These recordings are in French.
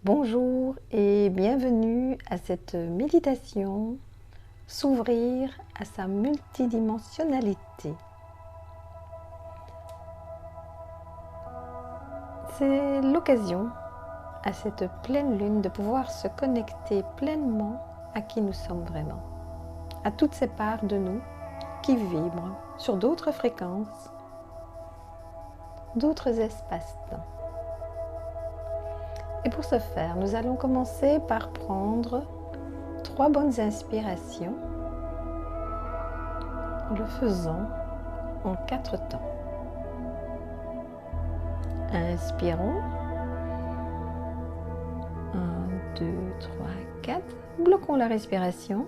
Bonjour et bienvenue à cette méditation, s'ouvrir à sa multidimensionnalité. C'est l'occasion à cette pleine lune de pouvoir se connecter pleinement à qui nous sommes vraiment, à toutes ces parts de nous qui vibrent sur d'autres fréquences, d'autres espaces-temps. Et pour ce faire, nous allons commencer par prendre 3 bonnes inspirations en le faisant en 4 temps. Inspirons. 1, 2, 3, 4. Bloquons la respiration.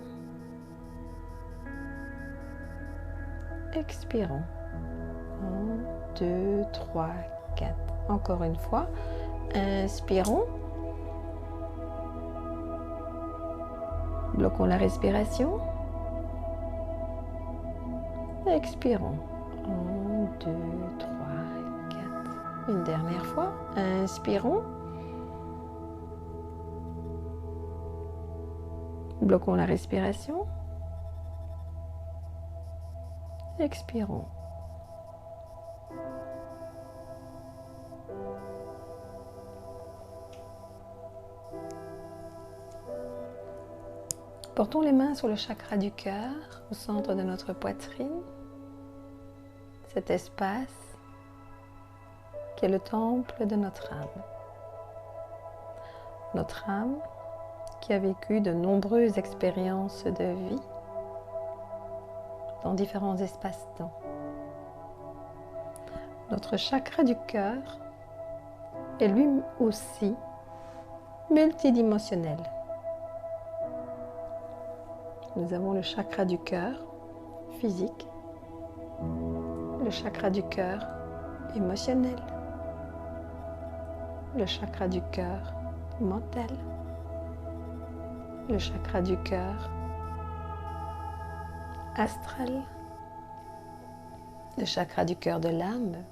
Expirons. 1, 2, 3, 4. Encore une fois. Inspirons. Bloquons la respiration. Expirons. 1, 2, 3, 4. Une dernière fois. Inspirons. Bloquons la respiration. Expirons. Portons les mains sur le chakra du cœur, au centre de notre poitrine, cet espace qui est le temple de notre âme. Notre âme qui a vécu de nombreuses expériences de vie dans différents espaces-temps. Notre chakra du cœur est lui aussi multidimensionnel. Nous avons le chakra du cœur physique, le chakra du cœur émotionnel, le chakra du cœur mental, le chakra du cœur astral, le chakra du cœur de l'âme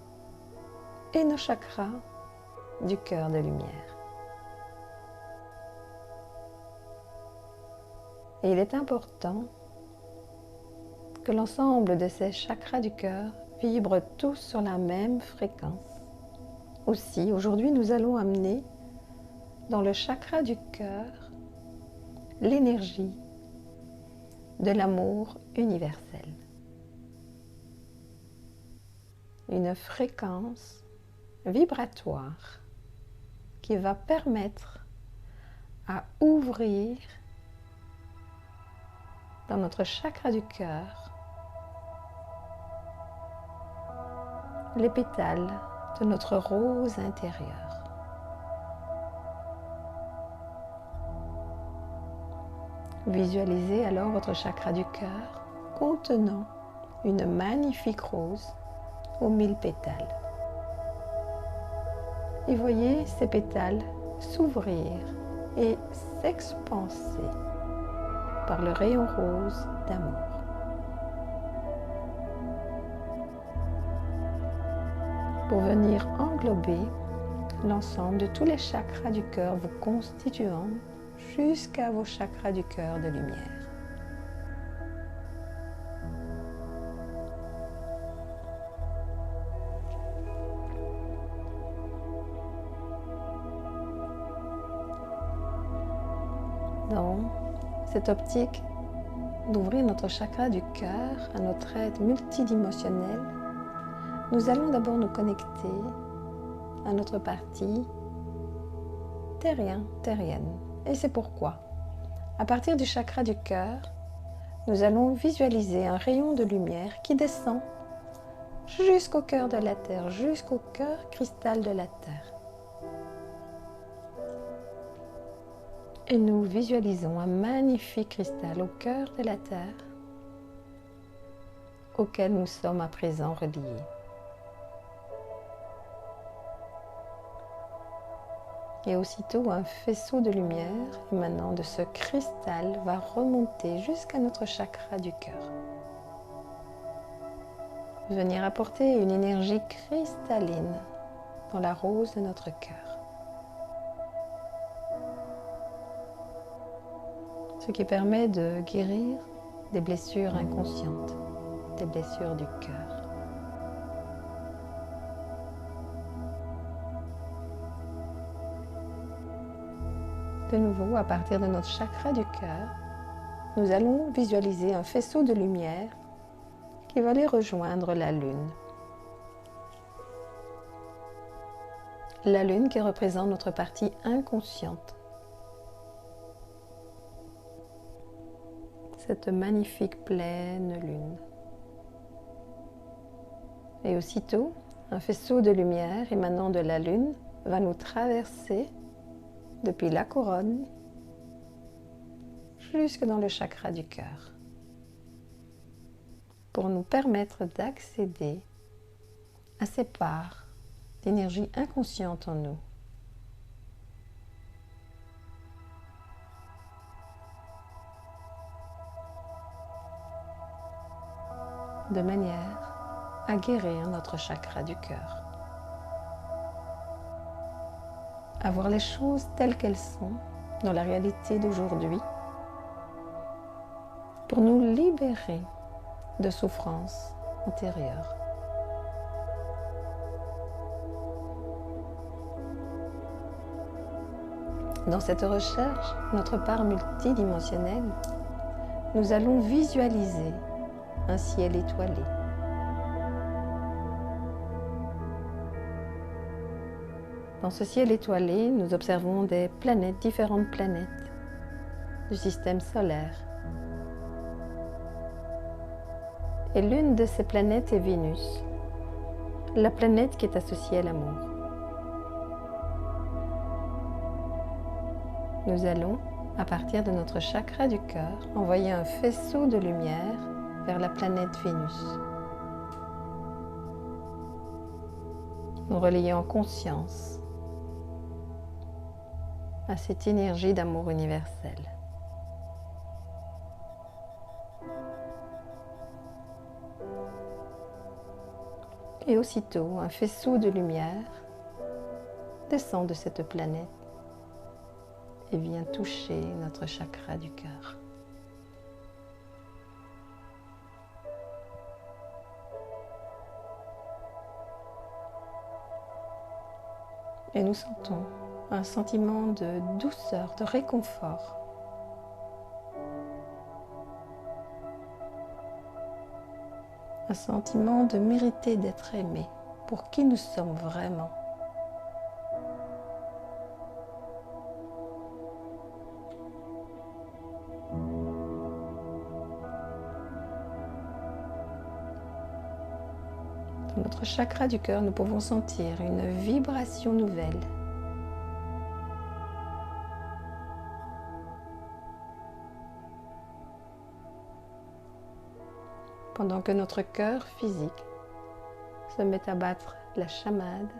et nos chakras du cœur de lumière. Et il est important que l'ensemble de ces chakras du cœur vibrent tous sur la même fréquence. Aussi, aujourd'hui, nous allons amener dans le chakra du cœur l'énergie de l'amour universel. Une fréquence vibratoire qui va permettre à ouvrir dans notre chakra du cœur les pétales de notre rose intérieure. Visualisez alors votre chakra du cœur contenant une magnifique rose aux 1000 pétales. Et voyez ces pétales s'ouvrir et s'expanser par le rayon rose d'amour. Pour venir englober l'ensemble de tous les chakras du cœur vous constituant jusqu'à vos chakras du cœur de lumière. Dans cette optique d'ouvrir notre chakra du cœur à notre être multidimensionnel, nous allons d'abord nous connecter à notre partie terrienne. Et c'est pourquoi, à partir du chakra du cœur, nous allons visualiser un rayon de lumière qui descend jusqu'au cœur de la Terre, jusqu'au cœur cristal de la Terre. Et nous visualisons un magnifique cristal au cœur de la Terre auquel nous sommes à présent reliés. Et aussitôt, un faisceau de lumière émanant de ce cristal va remonter jusqu'à notre chakra du cœur. Venir apporter une énergie cristalline dans la rose de notre cœur. ce qui permet de guérir des blessures inconscientes, des blessures du cœur. De nouveau, à partir de notre chakra du cœur, nous allons visualiser un faisceau de lumière qui va aller rejoindre la lune. La lune qui représente notre partie inconsciente. Cette magnifique pleine lune. Et aussitôt, un faisceau de lumière émanant de la lune va nous traverser depuis la couronne jusque dans le chakra du cœur pour nous permettre d'accéder à ces parts d'énergie inconsciente en nous. De manière à guérir notre chakra du cœur. À voir les choses telles qu'elles sont dans la réalité d'aujourd'hui pour nous libérer de souffrances antérieures. Dans cette recherche, notre part multidimensionnelle, nous allons visualiser un ciel étoilé. Dans ce ciel étoilé, nous observons des planètes, différentes planètes du système solaire. Et l'une de ces planètes est Vénus, la planète qui est associée à l'amour. Nous allons, à partir de notre chakra du cœur, envoyer un faisceau de lumière vers la planète Vénus. Nous relions en conscience à cette énergie d'amour universel. Et aussitôt, un faisceau de lumière descend de cette planète et vient toucher notre chakra du cœur. Et nous sentons un sentiment de douceur, de réconfort. Un sentiment de mériter d'être aimé pour qui nous sommes vraiment. Dans notre chakra du cœur, nous pouvons sentir une vibration nouvelle. Pendant que notre cœur physique se met à battre la chamade,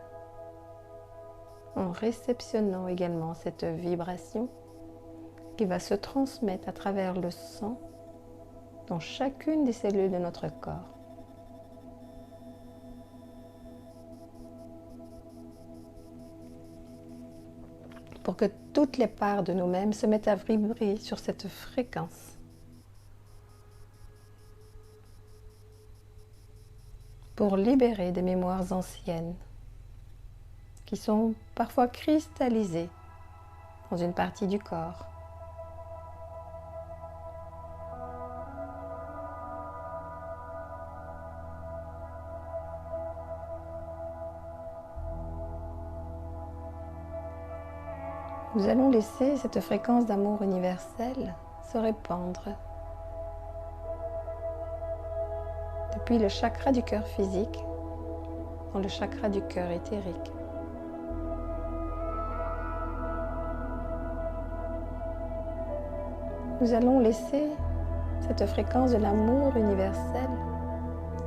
en réceptionnant également cette vibration qui va se transmettre à travers le sang dans chacune des cellules de notre corps. Pour que toutes les parts de nous-mêmes se mettent à vibrer sur cette fréquence. Pour libérer des mémoires anciennes qui sont parfois cristallisées dans une partie du corps. Nous allons laisser cette fréquence d'amour universel se répandre depuis le chakra du cœur physique dans le chakra du cœur éthérique. Nous allons laisser cette fréquence de l'amour universel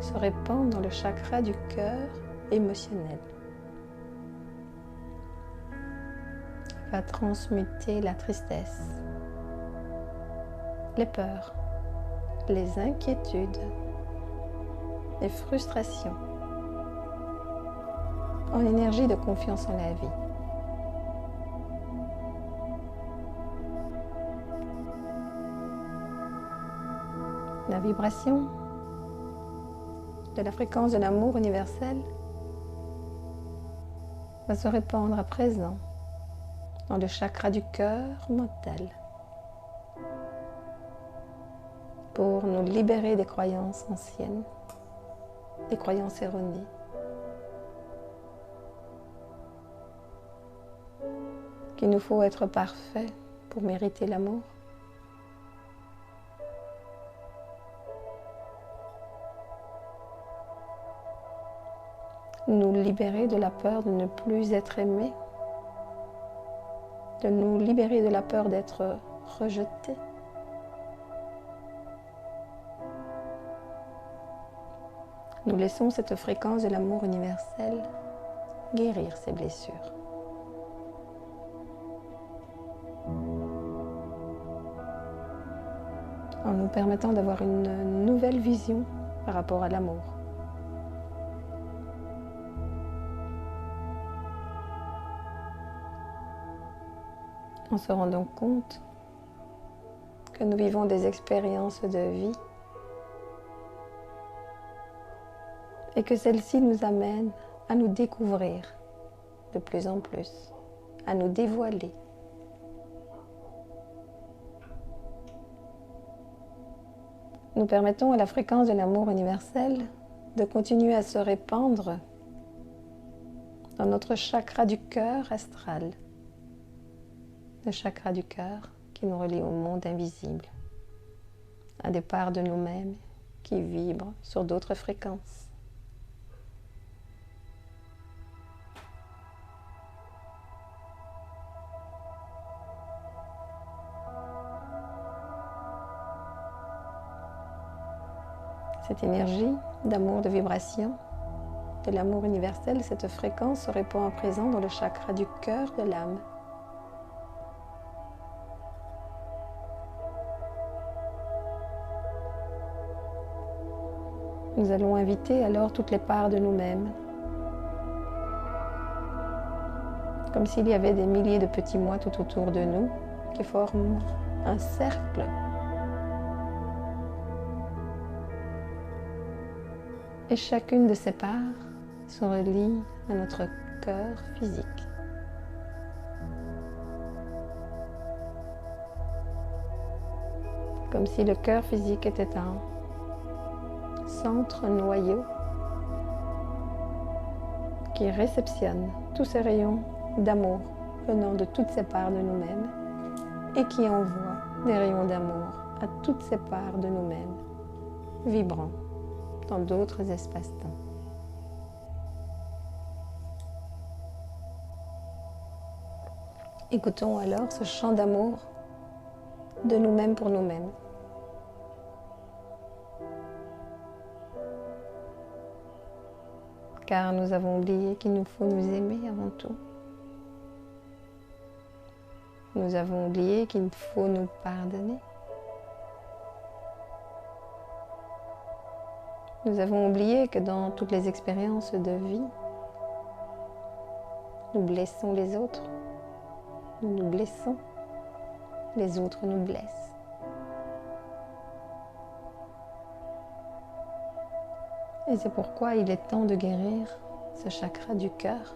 se répandre dans le chakra du cœur émotionnel. Va transmuter la tristesse, les peurs, les inquiétudes, les frustrations en énergie de confiance en la vie. La vibration de la fréquence de l'amour universel va se répandre à présent dans le chakra du cœur mental pour nous libérer des croyances anciennes, des croyances erronées. Qu'il nous faut être parfait pour mériter l'amour. Nous libérer de la peur de ne plus être aimé, de nous libérer de la peur d'être rejeté. Nous laissons cette fréquence de l'amour universel guérir ces blessures. En nous permettant d'avoir une nouvelle vision par rapport à l'amour. En se rendant compte que nous vivons des expériences de vie et que celles-ci nous amènent à nous découvrir de plus en plus, à nous dévoiler. Nous permettons à la fréquence de l'amour universel de continuer à se répandre dans notre chakra du cœur astral, le chakra du cœur qui nous relie au monde invisible, à des parts de nous-mêmes qui vibrent sur d'autres fréquences. Cette énergie d'amour, de vibration, de l'amour universel, cette fréquence se répand à présent dans le chakra du cœur de l'âme. Nous allons inviter alors toutes les parts de nous-mêmes, comme s'il y avait des milliers de petits moi tout autour de nous qui forment un cercle. Et chacune de ces parts se relie à notre cœur physique. Comme si le cœur physique était un centre noyau qui réceptionne tous ces rayons d'amour venant de toutes ces parts de nous-mêmes et qui envoie des rayons d'amour à toutes ces parts de nous-mêmes, vibrant dans d'autres espaces-temps. Écoutons alors ce chant d'amour de nous-mêmes pour nous-mêmes. Car nous avons oublié qu'il nous faut nous aimer avant tout. Nous avons oublié qu'il faut nous pardonner. Nous avons oublié que dans toutes les expériences de vie, nous blessons les autres. Nous nous blessons. Les autres nous blessent. Et c'est pourquoi il est temps de guérir ce chakra du cœur.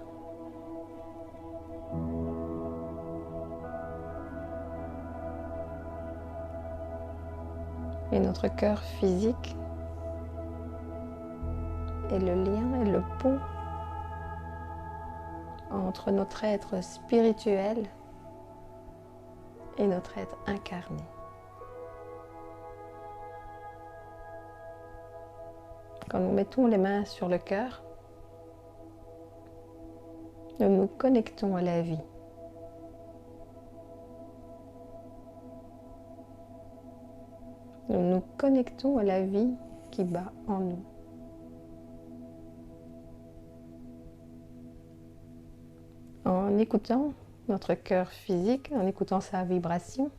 Et notre cœur physique est le lien et le pont entre notre être spirituel et notre être incarné. Quand nous mettons les mains sur le cœur, nous nous connectons à la vie. Nous nous connectons à la vie qui bat en nous. En écoutant notre cœur physique, en écoutant sa vibration,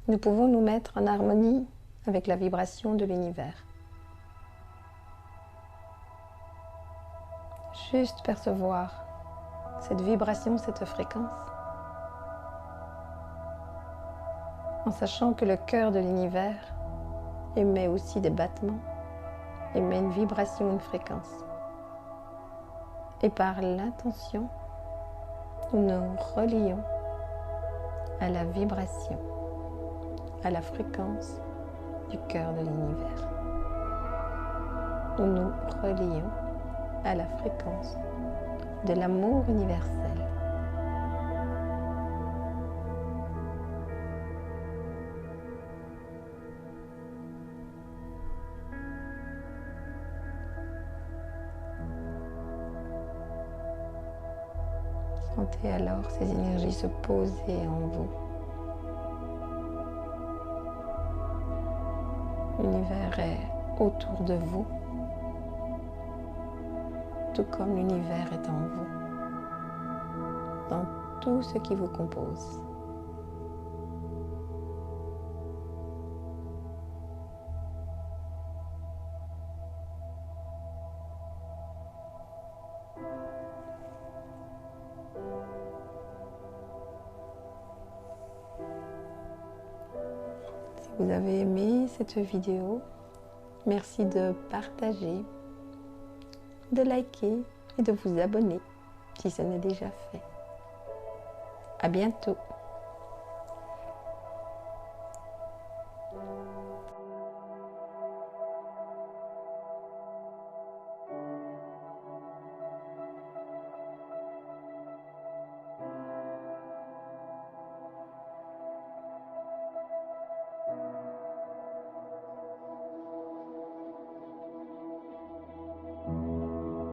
nous pouvons nous mettre en harmonie avec la vibration de l'univers. Juste percevoir cette vibration, cette fréquence. en sachant que le cœur de l'univers émet aussi des battements, émet une vibration, une fréquence. Et par l'intention, nous nous relions à la vibration, à la fréquence du cœur de l'univers. Nous nous relions à la fréquence de l'amour universel. Sentez alors ces énergies se poser en vous. L'univers est autour de vous, tout comme l'univers est en vous, dans tout ce qui vous compose. Si vous avez aimé cette vidéo, merci de partager, de liker et de vous abonner si ce n'est déjà fait. À bientôt.